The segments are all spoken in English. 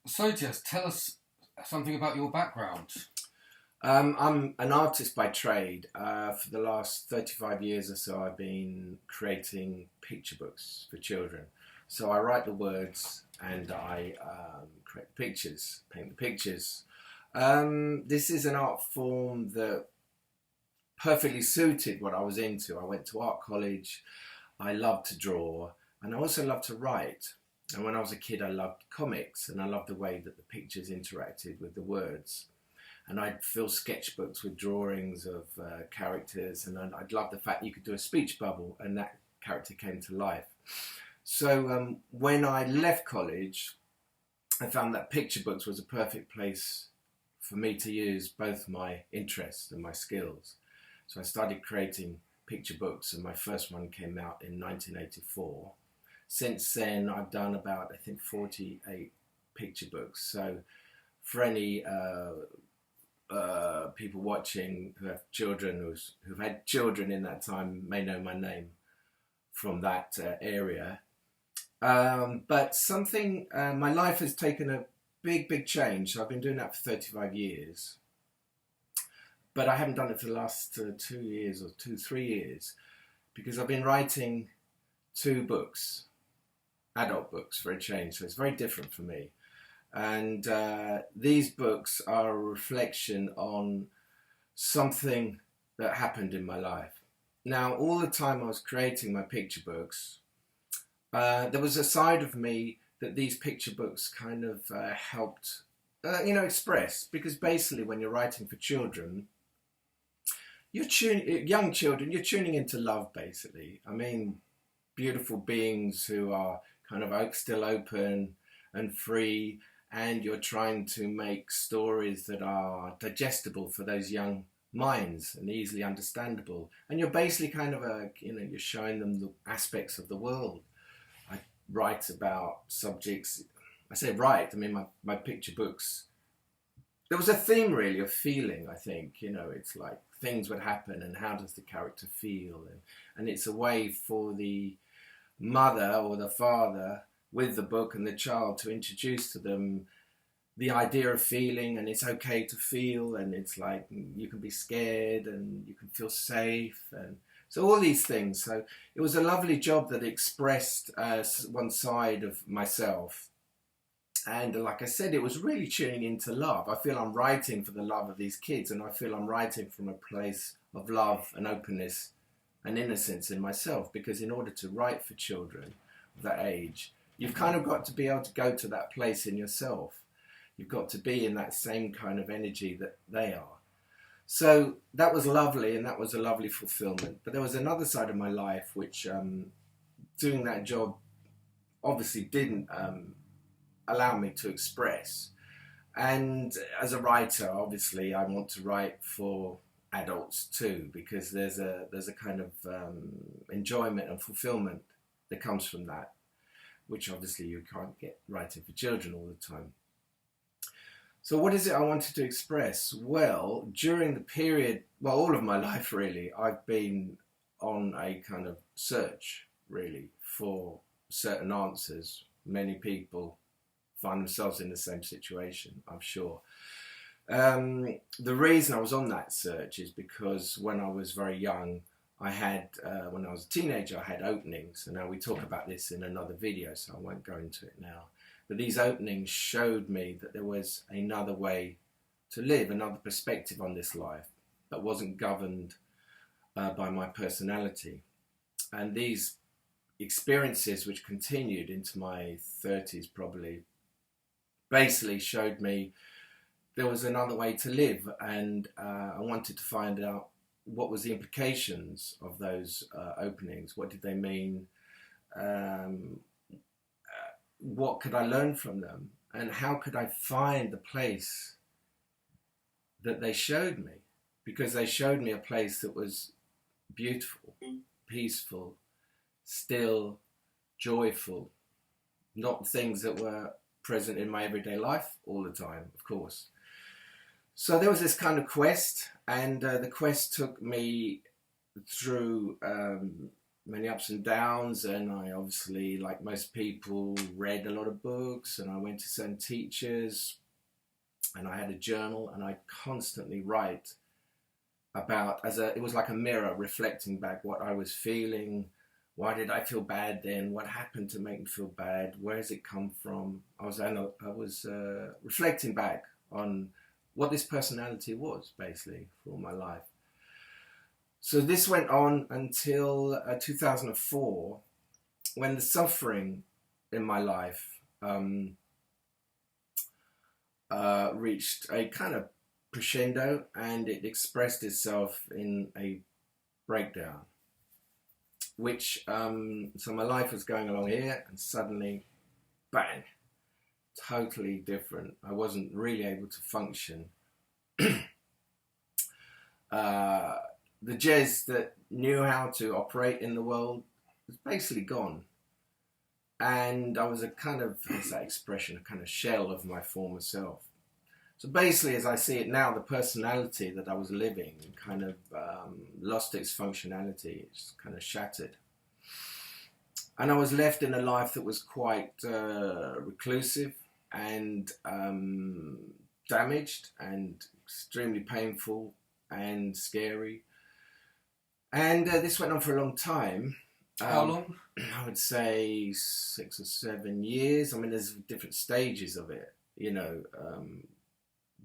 So, Jess, tell us something about your background. I'm an artist by trade. For the last 35 years or so, I've been creating picture books for children. So I write the words and I create the pictures, paint the pictures. This is an art form that perfectly suited what I was into. I went to art college. I loved to draw, and I also loved to write. And when I was a kid, I loved comics, and I loved the way that the pictures interacted with the words. And I'd fill sketchbooks with drawings of characters, and I'd love the fact you could do a speech bubble, and that character came to life. So when I left college, I found that picture books was a perfect place for me to use both my interests and my skills. So I started creating picture books, and my first one came out in 1984. Since then, I've done about, I think, 48 picture books. So for any people watching who have children, who've had children in that time, may know my name from that area. But my life has taken a big change. So I've been doing that for 35 years. But I haven't done it for the last 2 years or 3 years, because I've been writing 2 books, adult books for a change. So it's very different for me. And these books are a reflection on something that happened in my life. Now, all the time I was creating my picture books, there was a side of me that these picture books kind of helped, express. Because basically, when you're writing for children, young children, you're tuning into love, basically. I mean, beautiful beings who are kind of still open and free, and you're trying to make stories that are digestible for those young minds and easily understandable. And you're basically kind of you're showing them the aspects of the world. I write about subjects. I say write, I mean my picture books. There was a theme really of feeling, I think. It's like things would happen and how does the character feel? And it's a way for the mother or the father with the book and the child to introduce to them the idea of feeling, and it's okay to feel, and it's like you can be scared and you can feel safe, and so all these things. So it was a lovely job that expressed one side of myself. And like I said, it was really tuning into love. I feel I'm writing for the love of these kids, and I feel I'm writing from a place of love and openness and innocence in myself, because in order to write for children of that age, you've kind of got to be able to go to that place in yourself. You've got to be in that same kind of energy that they are. So that was lovely, and that was a lovely fulfillment. But there was another side of my life which doing that job obviously didn't allow me to express. And as a writer, obviously, I want to write for adults too, because there's a kind of enjoyment and fulfillment that comes from that, which obviously you can't get writing for children all the time. So what is it I wanted to express? Well, during the period, all of my life really, I've been on a kind of search really for certain answers. Many people find themselves in the same situation, I'm sure. The reason I was on that search is because when I was very young, when I was a teenager, I had openings. And now we talk about this in another video, so I won't go into it now. But these openings showed me that there was another way to live, another perspective on this life that wasn't governed by my personality. And these experiences, which continued into my 30s probably, basically showed me there was another way to live, and I wanted to find out what was the implications of those openings. What did they mean? What could I learn from them? And how could I find the place that they showed me? Because they showed me a place that was beautiful, peaceful, still, joyful, not things that were present in my everyday life all the time, of course. So there was this kind of quest, and the quest took me through many ups and downs, and I obviously, like most people, read a lot of books, and I went to certain teachers, and I had a journal, and I constantly write about, it was like a mirror reflecting back what I was feeling. Why did I feel bad then? What happened to make me feel bad? Where has it come from? I was reflecting back on what this personality was, basically, for all my life. So this went on until 2004, when the suffering in my life reached a kind of crescendo, and it expressed itself in a breakdown. Which, so my life was going along here, and suddenly, bang, totally different. I wasn't really able to function. The Jez that knew how to operate in the world was basically gone. And I was a kind of, what's that expression, a kind of shell of my former self. So basically, as I see it now, the personality that I was living kind of lost its functionality. It's kind of shattered. And I was left in a life that was quite reclusive and damaged and extremely painful and scary. And this went on for a long time. How long? I would say 6 or 7 years. I mean, there's different stages of it, you know.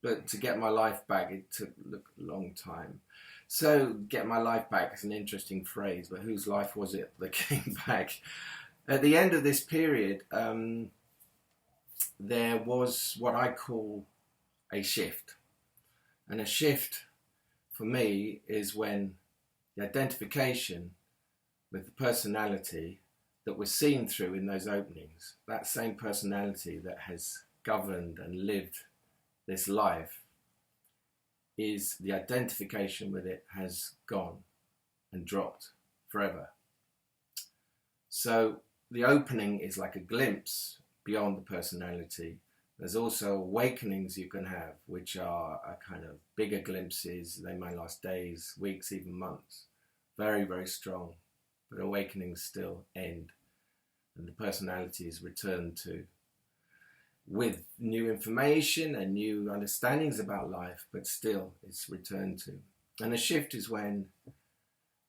But to get my life back, it took a long time. So, get my life back is an interesting phrase, but whose life was it that came back? At the end of this period, there was what I call a shift. And a shift, for me, is when the identification with the personality that was seen through in those openings, that same personality that has governed and lived this life, is the identification with it has gone and dropped forever. So the opening is like a glimpse beyond the personality. There's also awakenings you can have, which are a kind of bigger glimpses. They might last days, weeks, even months. Very, very strong. But awakenings still end. And the personality is returned to with new information and new understandings about life, but still it's returned to. And a shift is when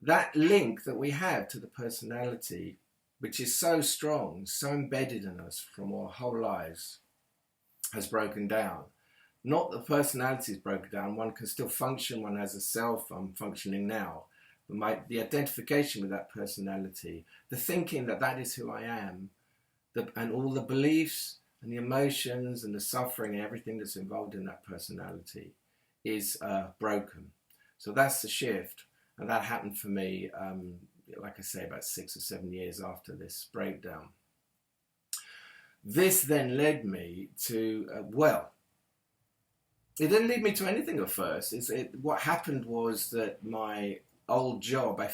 that link that we have to the personality, which is so strong, so embedded in us from our whole lives, has broken down. Not the personality is broken down. One can still function. One has a self. I'm functioning now. But the identification with that personality, the thinking that that is who I am, and all the beliefs and the emotions and the suffering and everything that's involved in that personality is broken. So that's the shift. And that happened for me, like I say, about 6 or 7 years after this breakdown. This then led me to, it didn't lead me to anything at first. What happened was that my old job, I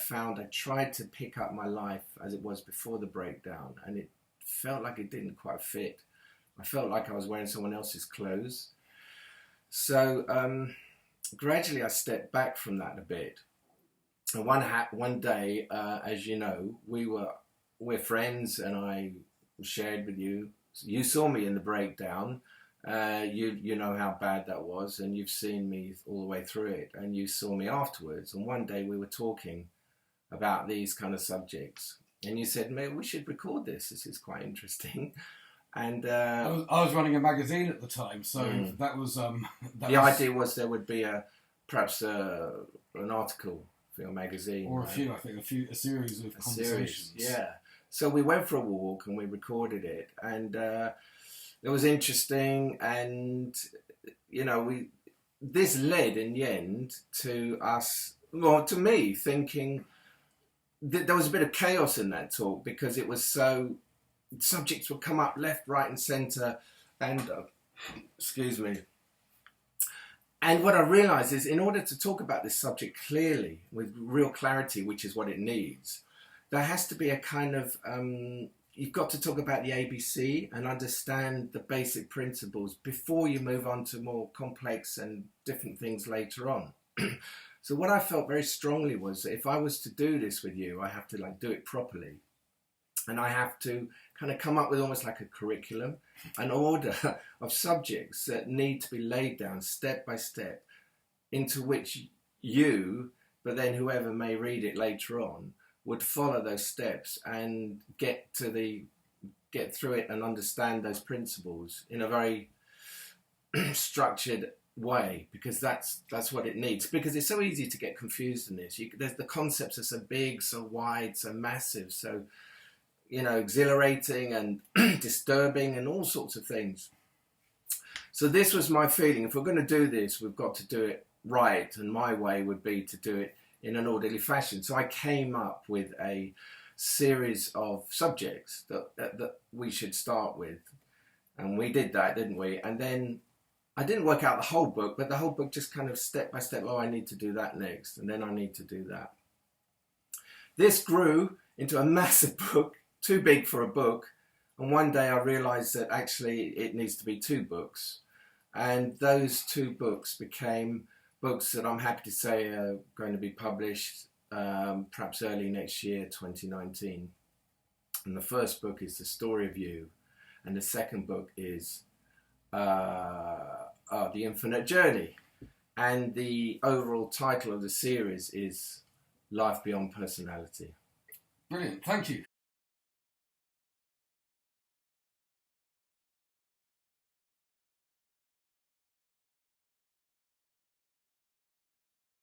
tried to pick up my life as it was before the breakdown, and it felt like it didn't quite fit. I felt like I was wearing someone else's clothes. So gradually I stepped back from that a bit. And one day, as you know, we're friends, and I shared with you. You saw me in the breakdown. You know how bad that was, and you've seen me all the way through it, and you saw me afterwards. And one day we were talking about these kind of subjects, and you said, "Maybe we should record this. This is quite interesting." And I was running a magazine at the time, so that was the idea was there would be perhaps an article for your magazine, or a series of conversations. Yeah. So we went for a walk and we recorded it, and it was interesting. And you know, this led in the end to us, well, to me thinking that there was a bit of chaos in that talk, because it was so. Subjects would come up left, right, and centre, and excuse me. And what I realised is, in order to talk about this subject clearly, with real clarity, which is what it needs, there has to be a kind of you've got to talk about the ABC and understand the basic principles before you move on to more complex and different things later on. So what I felt very strongly was that if I was to do this with you, I have to like do it properly. And I have to kind of come up with almost like a curriculum, an order of subjects that need to be laid down step by step, into which you, but then whoever may read it later on, would follow those steps and get through it and understand those principles in a very structured way, because that's what it needs. Because it's so easy to get confused in this. The concepts are so big, so wide, so massive, so exhilarating and disturbing and all sorts of things. So this was my feeling. If we're going to do this, we've got to do it right, and my way would be to do it in an orderly fashion. So I came up with a series of subjects that we should start with, and we did that, didn't we? And then I didn't work out the whole book, but the whole book just kind of step by step, I need to do that next, and then I need to do that. This grew into a massive book, too big for a book, and one day I realised that actually it needs to be 2 books, and those 2 books became books that I'm happy to say are going to be published perhaps early next year, 2019. And the first book is The Story of You, and the second book is The Infinite Journey, and the overall title of the series is Life Beyond Personality. Brilliant, thank you.